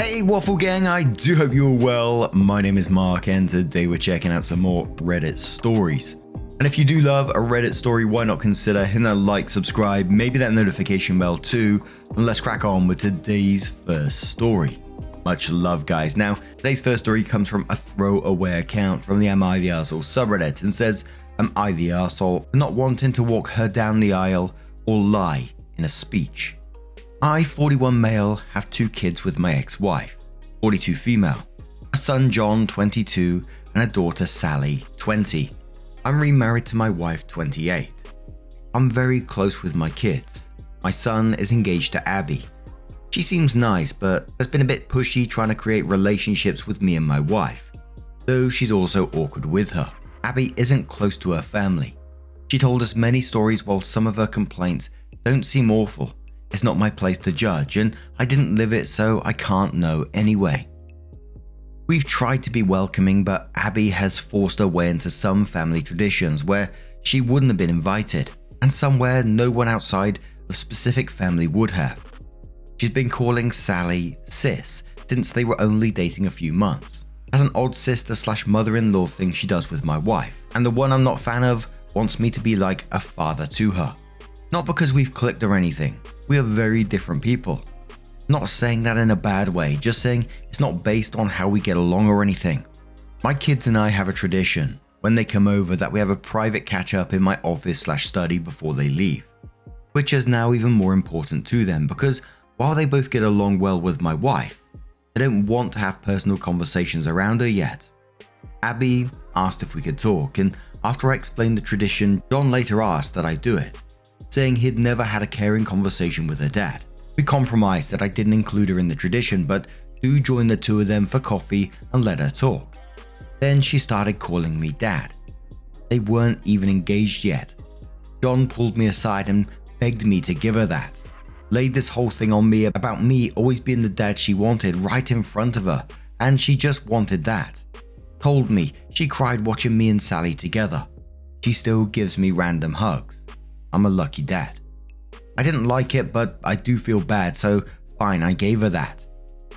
Hey Waffle Gang, I do hope you're well. My name is Mark and today we're checking out some more Reddit stories. And if you do love a Reddit story, why not consider hitting that like, subscribe, maybe that notification bell too, and let's crack on with today's first story. Much love guys. Now, today's first story comes from a throwaway account from the Am I the Arsehole subreddit and says, Am I the arsehole for not wanting to walk her down the aisle or lie in a speech? I, 41 male, have 2 kids with my ex-wife, 42 female, a son John, 22, and a daughter Sally, 20. I'm remarried to my wife, 28. I'm very close with my kids. My son is engaged to Abby. She seems nice, but has been a bit pushy trying to create relationships with me and my wife, though she's also awkward with her. Abby isn't close to her family. She told us many stories while some of her complaints don't seem awful. It's not my place to judge, and I didn't live it, so I can't know anyway. We've tried to be welcoming, but Abby has forced her way into some family traditions where she wouldn't have been invited, and somewhere no one outside of specific family would have. She's been calling Sally sis since they were only dating a few months, as an odd sister/mother-in-law thing she does with my wife, and the one I'm not a fan of wants me to be like a father to her. Not because we've clicked or anything. We are very different people. Not saying that in a bad way, just saying it's not based on how we get along or anything. My kids and I have a tradition when they come over that we have a private catch up in my office/study before they leave, which is now even more important to them because while they both get along well with my wife, they don't want to have personal conversations around her yet. Abby asked if we could talk, and after I explained the tradition, John later asked that I do it, saying he'd never had a caring conversation with her dad. We compromised that I didn't include her in the tradition, but do join the 2 of them for coffee and let her talk. Then she started calling me dad. They weren't even engaged yet. John pulled me aside and begged me to give her that. Laid this whole thing on me about me always being the dad she wanted right in front of her, and she just wanted that. Told me she cried watching me and Sally together. She still gives me random hugs. I'm a lucky dad. I didn't like it, but I do feel bad, so fine, I gave her that.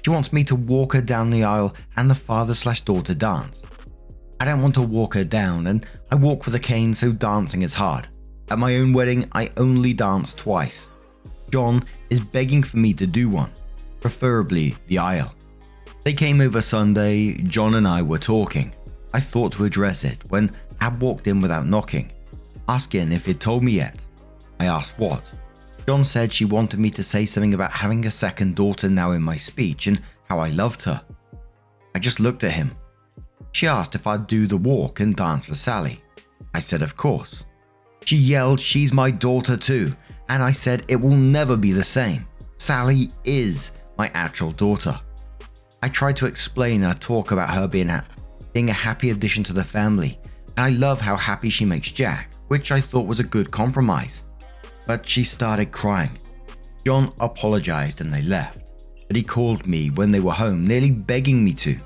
She wants me to walk her down the aisle and the father/daughter dance. I don't want to walk her down, and I walk with a cane, so dancing is hard. At my own wedding, I only danced twice. John is begging for me to do one, preferably the aisle. They came over Sunday, John and I were talking. I thought to address it when Ab walked in without knocking, asking if he'd told me yet. I asked what. John said she wanted me to say something about having a second daughter now in my speech and how I loved her. I just looked at him. She asked if I'd do the walk and dance for Sally. I said of course. She yelled she's my daughter too, and I said it will never be the same. Sally is my actual daughter. I tried to explain her talk about her being a happy addition to the family, and I love how happy she makes Jack, which I thought was a good compromise. But she started crying. John apologized and they left, but he called me when they were home, nearly begging me to.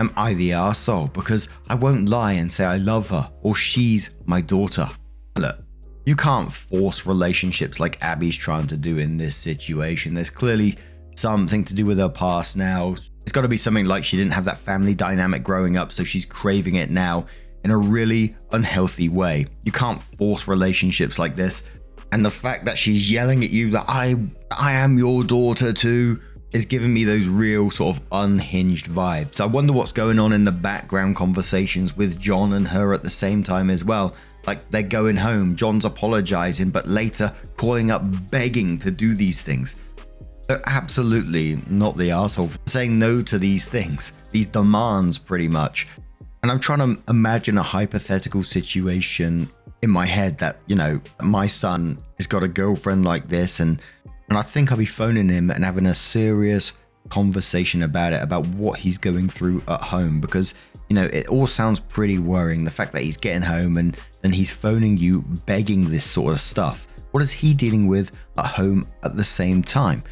Am I the arsehole because I won't lie and say I love her or she's my daughter? Look, you can't force relationships like Abby's trying to do in this situation. There's clearly something to do with her past now. It's got to be something like she didn't have that family dynamic growing up, so she's craving it now in a really unhealthy way. You can't force relationships like this. And the fact that she's yelling at you that I am your daughter too is giving me those real sort of unhinged vibes. I wonder what's going on in the background conversations with John and her at the same time as well. Like they're going home, John's apologizing, but later calling up begging to do these things. They're absolutely not the arsehole for saying no to these things, these demands pretty much. And I'm trying to imagine a hypothetical situation in my head that, you know, my son has got a girlfriend like this and I think I'll be phoning him and having a serious conversation about it, about what he's going through at home, because, you know, it all sounds pretty worrying. The fact that he's getting home and then he's phoning you begging this sort of stuff. What is he dealing with at home at the same time?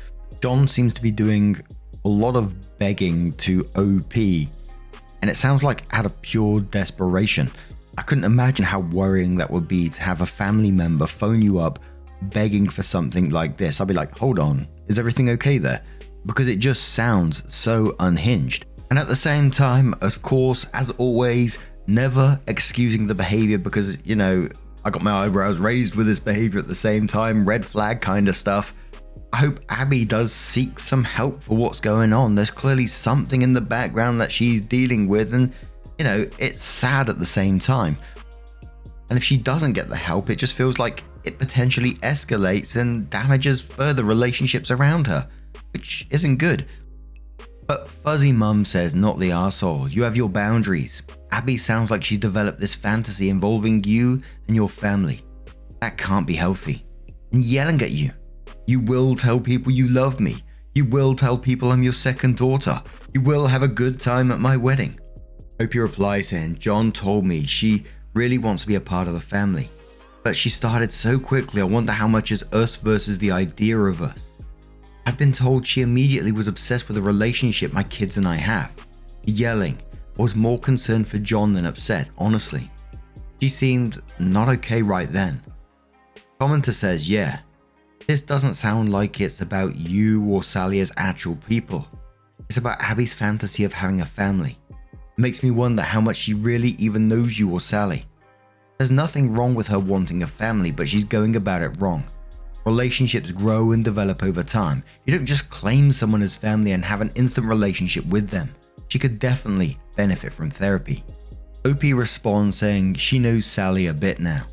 John seems to be doing a lot of begging to OP, and it sounds like out of pure desperation. I couldn't imagine how worrying that would be to have a family member phone you up begging for something like this. I'd be like, hold on, is everything okay there? because it just sounds so unhinged. And at the same time, of course, as always, never excusing the behavior because, I got my eyebrows raised with this behavior at the same time, red flag kind of stuff. I hope Abby does seek some help for what's going on. There's clearly something in the background that she's dealing with, and, it's sad at the same time. And if she doesn't get the help, it just feels like it potentially escalates and damages further relationships around her, which isn't good. But Fuzzy Mum says, not the arsehole. You have your boundaries. Abby sounds like she's developed this fantasy involving you and your family. That can't be healthy. And yelling at you. You will tell people you love me. You will tell people I'm your second daughter. You will have a good time at my wedding. Opie replies saying, John told me she really wants to be a part of the family. But she started so quickly, I wonder how much is us versus the idea of us. I've been told she immediately was obsessed with the relationship my kids and I have. Yelling. I was more concerned for John than upset, honestly. She seemed not okay right then. Commenter says, yeah, this doesn't sound like it's about you or Sally as actual people. It's about Abby's fantasy of having a family. It makes me wonder how much she really even knows you or Sally. There's nothing wrong with her wanting a family, but she's going about it wrong. Relationships grow and develop over time. You don't just claim someone as family and have an instant relationship with them. She could definitely benefit from therapy. Opie responds saying she knows Sally a bit now.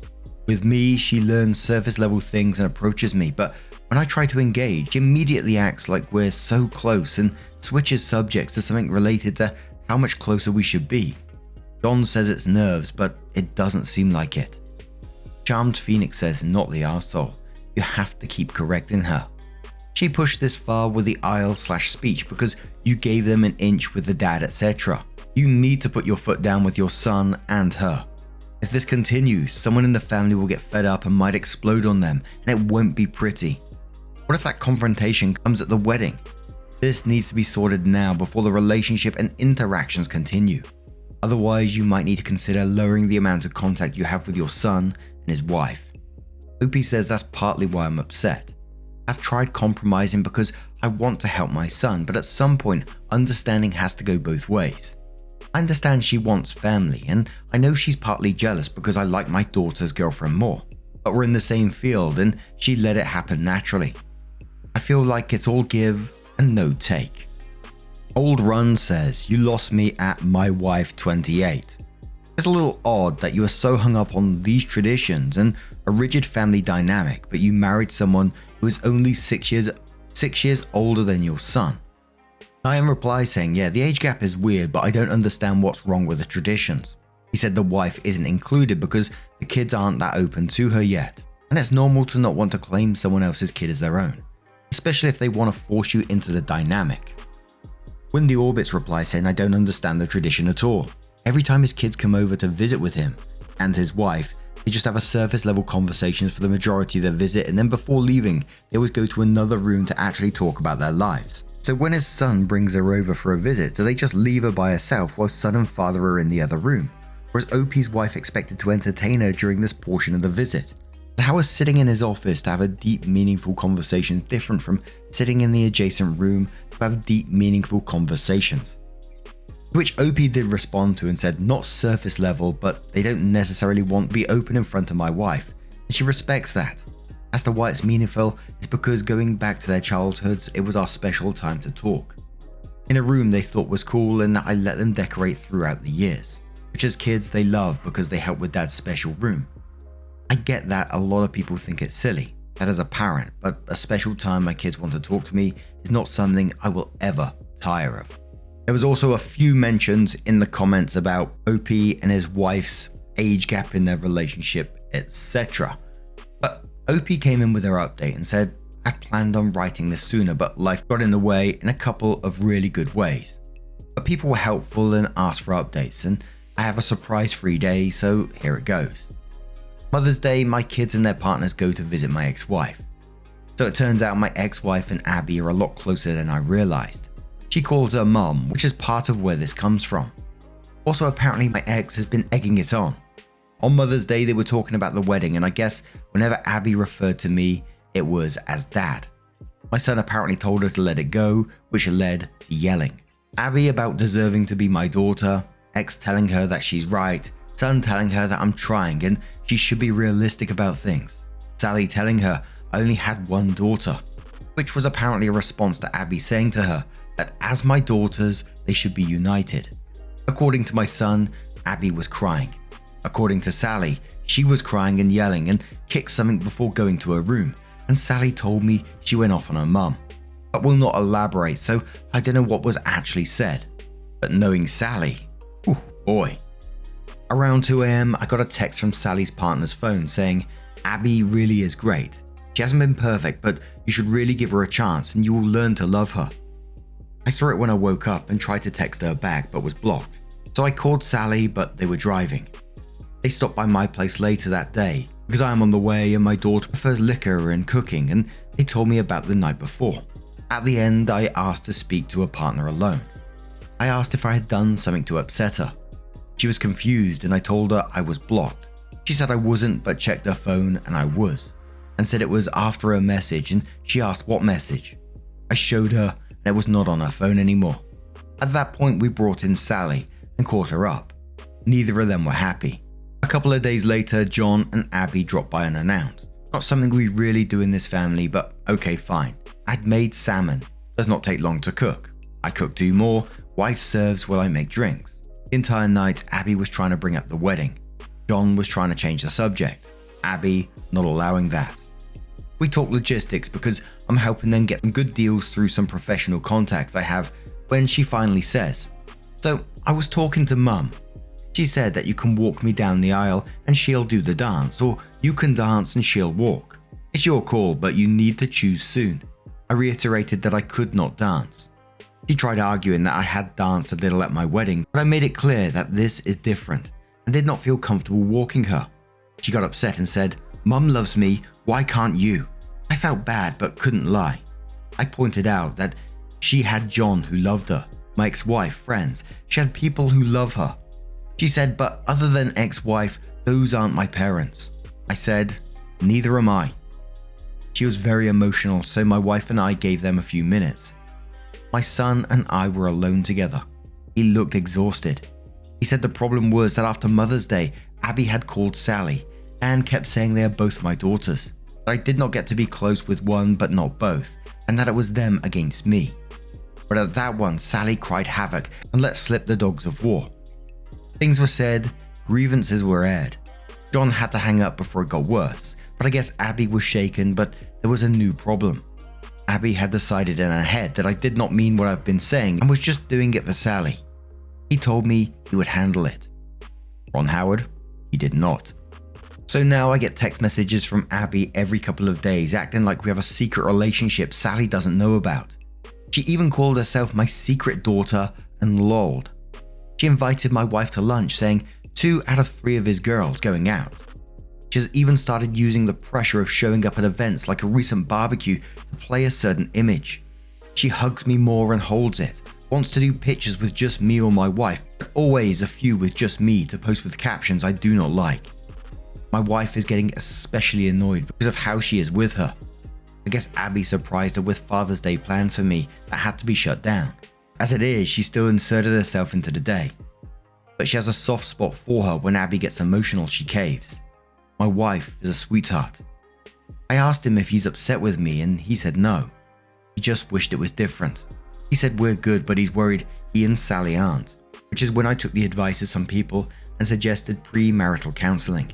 With me, she learns surface level things and approaches me, but when I try to engage, she immediately acts like we're so close and switches subjects to something related to how much closer we should be. John says it's nerves, but it doesn't seem like it. Charmed Phoenix says, not the arsehole. You have to keep correcting her. She pushed this far with the IL/speech because you gave them an inch with the dad, etc. You need to put your foot down with your son and her. If this continues, someone in the family will get fed up and might explode on them, and it won't be pretty. What if that confrontation comes at the wedding? This needs to be sorted now before the relationship and interactions continue. Otherwise, you might need to consider lowering the amount of contact you have with your son and his wife. Opie says that's partly why I'm upset. I've tried compromising because I want to help my son, but at some point, understanding has to go both ways. I understand she wants family, and I know she's partly jealous because I like my daughter's girlfriend more, but we're in the same field and she let it happen naturally. I feel like it's all give and no take. Old Run says, you lost me at my wife 28. It's a little odd that you are so hung up on these traditions and a rigid family dynamic, but you married someone who is only 6 years older than your son. I am reply saying, yeah, the age gap is weird, but I don't understand what's wrong with the traditions. He said the wife isn't included because the kids aren't that open to her yet, and it's normal to not want to claim someone else's kid as their own, especially if they want to force you into the dynamic. Windy Orbits replies saying, I don't understand the tradition at all. Every time his kids come over to visit with him and his wife, they just have a surface level conversations for the majority of their visit, and then before leaving, they always go to another room to actually talk about their lives. So when his son brings her over for a visit, do they just leave her by herself while son and father are in the other room? Or is Opie's wife expected to entertain her during this portion of the visit? And how is sitting in his office to have a deep, meaningful conversation different from sitting in the adjacent room to have deep, meaningful conversations? To which Opie did respond to and said, not surface level, but they don't necessarily want to be open in front of my wife, and she respects that. As to why it's meaningful, is because going back to their childhoods, it was our special time to talk. In a room they thought was cool and that I let them decorate throughout the years, which as kids they love because they help with dad's special room. I get that a lot of people think it's silly, that as a parent, but a special time my kids want to talk to me is not something I will ever tire of. There was also a few mentions in the comments about Opie and his wife's age gap in their relationship, etc. But Opie came in with her update and said, I planned on writing this sooner, but life got in the way in a couple of really good ways. But people were helpful and asked for updates, and I have a surprise-free day, so here it goes. Mother's Day, my kids and their partners go to visit my ex-wife. So it turns out my ex-wife and Abby are a lot closer than I realized. She calls her mom, which is part of where this comes from. Also, apparently my ex has been egging it on. On Mother's Day, they were talking about the wedding, and I guess whenever Abby referred to me, it was as dad. My son apparently told her to let it go, which led to yelling. Abby about deserving to be my daughter, ex telling her that she's right, son telling her that I'm trying and she should be realistic about things, Sally telling her I only had one daughter, which was apparently a response to Abby saying to her that as my daughters, they should be united. According to my son, Abby was crying. According to Sally, she was crying and yelling and kicked something before going to her room, and Sally told me she went off on her mum. But will not elaborate, so I don't know what was actually said. But knowing Sally, whew, boy. Around 2 a.m, I got a text from Sally's partner's phone saying, Abby really is great. She hasn't been perfect, but you should really give her a chance and you will learn to love her. I saw it when I woke up and tried to text her back but was blocked. So I called Sally, but they were driving. They stopped by my place later that day because I am on the way and my daughter prefers liquor and cooking, and they told me about the night before. At the end, I asked to speak to her partner alone. I asked if I had done something to upset her. She was confused and I told her I was blocked. She said I wasn't, but checked her phone and I was, and said it was after a message, and she asked what message. I showed her and it was not on her phone anymore. At that point, we brought in Sally and caught her up. Neither of them were happy. A couple of days later, John and Abby dropped by unannounced. Not something we really do in this family, but okay, fine. I'd made salmon. Does not take long to cook. I cook 2 more. Wife serves while I make drinks. The entire night, Abby was trying to bring up the wedding. John was trying to change the subject. Abby not allowing that. We talk logistics because I'm helping them get some good deals through some professional contacts I have when she finally says, so I was talking to Mum. She said that you can walk me down the aisle and she'll do the dance, or you can dance and she'll walk. It's your call, but you need to choose soon. I reiterated that I could not dance. She tried arguing that I had danced a little at my wedding, but I made it clear that this is different and did not feel comfortable walking her. She got upset and said, Mum loves me, why can't you? I felt bad but couldn't lie. I pointed out that she had John who loved her, my ex-wife, friends. She had people who love her. She said, but other than ex-wife, those aren't my parents. I said, neither am I. She was very emotional, so my wife and I gave them a few minutes. My son and I were alone together. He looked exhausted. He said the problem was that after Mother's Day, Abby had called Sally and kept saying they are both my daughters. That I did not get to be close with one but not both, and that it was them against me. But at that one, Sally cried havoc and let slip the dogs of war. Things were said, grievances were aired. John had to hang up before it got worse, but I guess Abby was shaken, but there was a new problem. Abby had decided in her head that I did not mean what I've been saying and was just doing it for Sally. He told me he would handle it. Ron Howard, he did not. So now I get text messages from Abby every couple of days acting like we have a secret relationship Sally doesn't know about. She even called herself my secret daughter and lolled. She invited my wife to lunch, saying 2 out of 3 of his girls going out. She has even started using the pressure of showing up at events like a recent barbecue to play a certain image. She hugs me more and holds it, wants to do pictures with just me or my wife, but always a few with just me to post with captions I do not like. My wife is getting especially annoyed because of how she is with her. I guess Abby surprised her with Father's Day plans for me that had to be shut down. As it is, she still inserted herself into the day. But she has a soft spot for her. When Abby gets emotional, she caves. My wife is a sweetheart. I asked him if he's upset with me and he said no. He just wished it was different. He said we're good, but he's worried he and Sally aren't, which is when I took the advice of some people and suggested premarital counseling.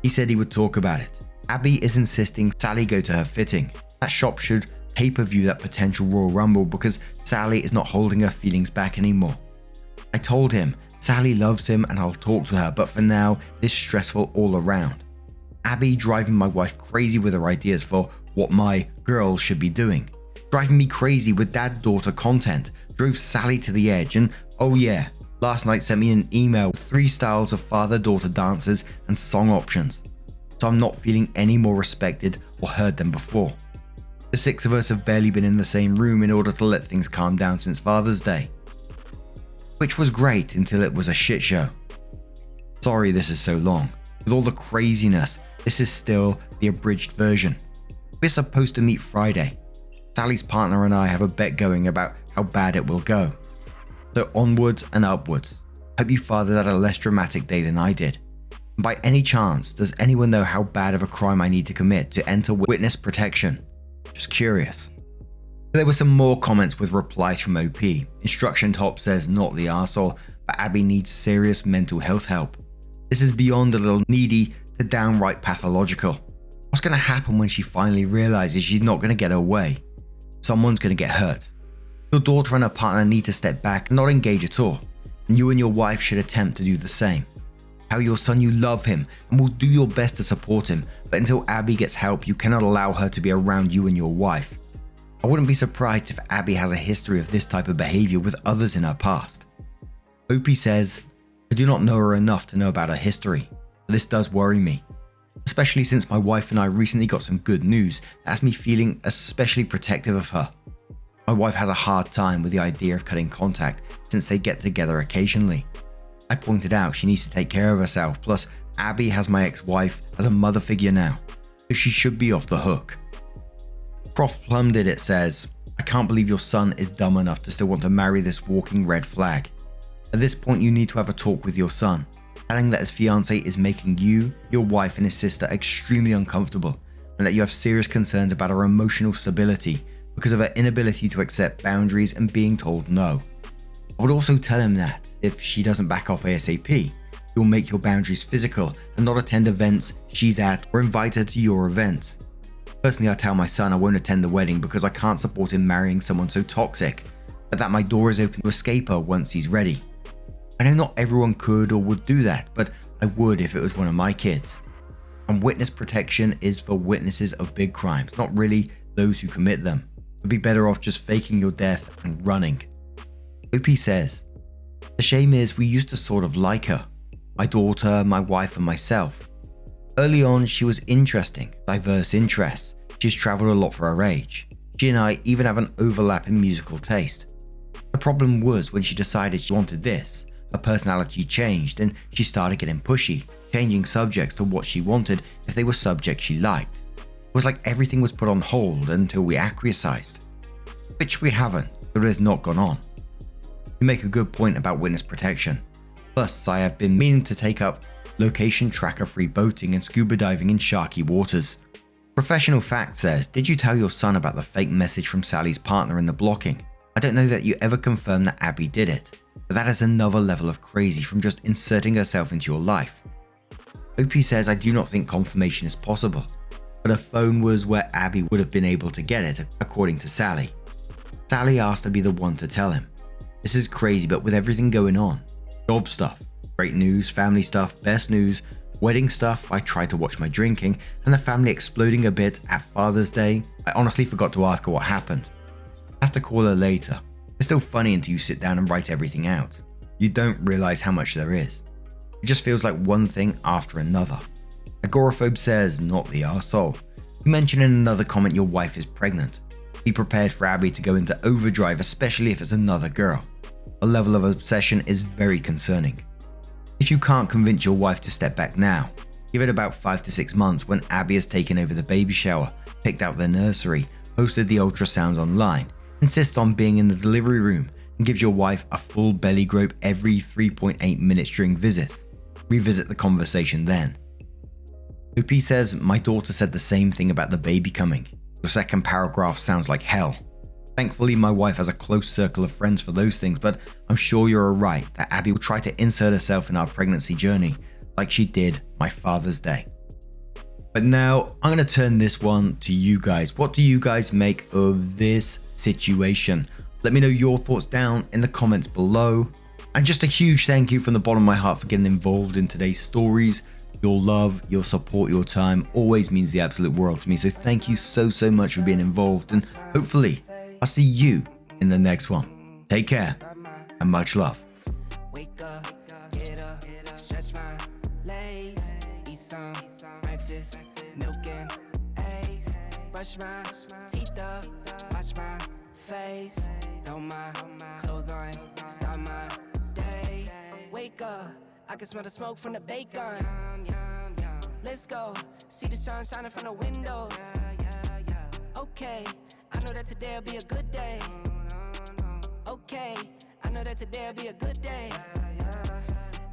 He said he would talk about it. Abby is insisting Sally go to her fitting. That shop should pay-per-view that potential Royal Rumble because Sally is not holding her feelings back anymore. I told him Sally loves him and I'll talk to her, but for now it's stressful all around. Abby driving my wife crazy with her ideas for what my girls should be doing. Driving me crazy with dad-daughter content. Drove Sally to the edge, and oh yeah, last night sent me an email with 3 styles of father-daughter dances and song options. So I'm not feeling any more respected or heard than before. The 6 of us have barely been in the same room in order to let things calm down since Father's Day. Which was great until it was a shit show. Sorry this is so long. With all the craziness, this is still the abridged version. We're supposed to meet Friday. Sally's partner and I have a bet going about how bad it will go. So onwards and upwards. Hope you fathered at a less dramatic day than I did. And by any chance, does anyone know how bad of a crime I need to commit to enter witness protection? Just curious. There were some more comments with replies from OP. Instruction Top says not the arsehole, but Abby needs serious mental health help. This is beyond a little needy to downright pathological. What's going to happen when she finally realizes she's not going to get her way? Someone's going to get hurt. Your daughter and her partner need to step back and not engage at all, and you and your wife should attempt to do the same. Tell your son you love him and will do your best to support him, but until Abby gets help, you cannot allow her to be around you and your wife. I wouldn't be surprised if Abby has a history of this type of behavior with others in her past. Opie says, I do not know her enough to know about her history, but this does worry me, especially since my wife and I recently got some good news that has me feeling especially protective of her. My wife has a hard time with the idea of cutting contact since they get together occasionally. I pointed out she needs to take care of herself, plus Abby has my ex-wife as a mother figure now, so she should be off the hook. Prof Plum Did It says, I can't believe your son is dumb enough to still want to marry this walking red flag. At this point you need to have a talk with your son, telling that his fiancé is making you, your wife and his sister extremely uncomfortable, and that you have serious concerns about her emotional stability because of her inability to accept boundaries and being told no. I would also tell him that, if she doesn't back off ASAP, you'll make your boundaries physical and not attend events she's at or invite her to your events. Personally, I tell my son I won't attend the wedding because I can't support him marrying someone so toxic, but that my door is open to escape her once he's ready. I know not everyone could or would do that, but I would if it was one of my kids. And witness protection is for witnesses of big crimes, not really those who commit them. You'd be better off just faking your death and running. OP says, the shame is we used to sort of like her. My daughter, my wife and myself. Early on, she was interesting, diverse interests. She's traveled a lot for her age. She and I even have an overlap in musical taste. The problem was when she decided she wanted this, her personality changed and she started getting pushy, changing subjects to what she wanted if they were subjects she liked. It was like everything was put on hold until we acquiesced. Which we haven't, but it has not gone on. You make a good point about witness protection. Plus, I have been meaning to take up location tracker free boating and scuba diving in sharky waters. Professional Fact says, did you tell your son about the fake message from Sally's partner in the blocking? I don't know that you ever confirmed that Abby did it, but that is another level of crazy from just inserting herself into your life. OP says, I do not think confirmation is possible, but her phone was where Abby would have been able to get it, according to Sally. Sally asked to be the one to tell him. This is crazy, but with everything going on, job stuff, great news, family stuff, best news, wedding stuff, I tried to watch my drinking, and the family exploding a bit at Father's Day, I honestly forgot to ask her what happened. I have to call her later. It's still funny until you sit down and write everything out. You don't realize how much there is. It just feels like one thing after another. Agoraphobe says, not the arsehole. You mentioned in another comment your wife is pregnant. Be prepared for Abby to go into overdrive, especially if it's another girl. A level of obsession is very concerning. If you can't convince your wife to step back now, give it about 5 to 6 months when Abby has taken over the baby shower, picked out the nursery, posted the ultrasounds online, insists on being in the delivery room, and gives your wife a full belly grope every 3.8 minutes during visits. Revisit the conversation then. OP says, my daughter said the same thing about the baby coming. The second paragraph sounds like hell. Thankfully, my wife has a close circle of friends for those things, but I'm sure you're right that Abby will try to insert herself in our pregnancy journey, like she did my Father's Day. But now, I'm going to turn this one to you guys. What do you guys make of this situation? Let me know your thoughts down in the comments below. And just a huge thank you from the bottom of my heart for getting involved in today's stories. Your love, your support, your time always means the absolute world to me. So thank you so much for being involved, and hopefully I'll see you in the next one. Take care and much love. Wake up, get up, stretch my legs, eat some breakfast, milk and eggs, brush my teeth up, wash my face, throw my clothes on, start my day. Wake up, I can smell the smoke from the bacon. Let's go, see the sun shining from the windows. Okay, I know that today'll be a good day. Okay, I know that today'll be a good day.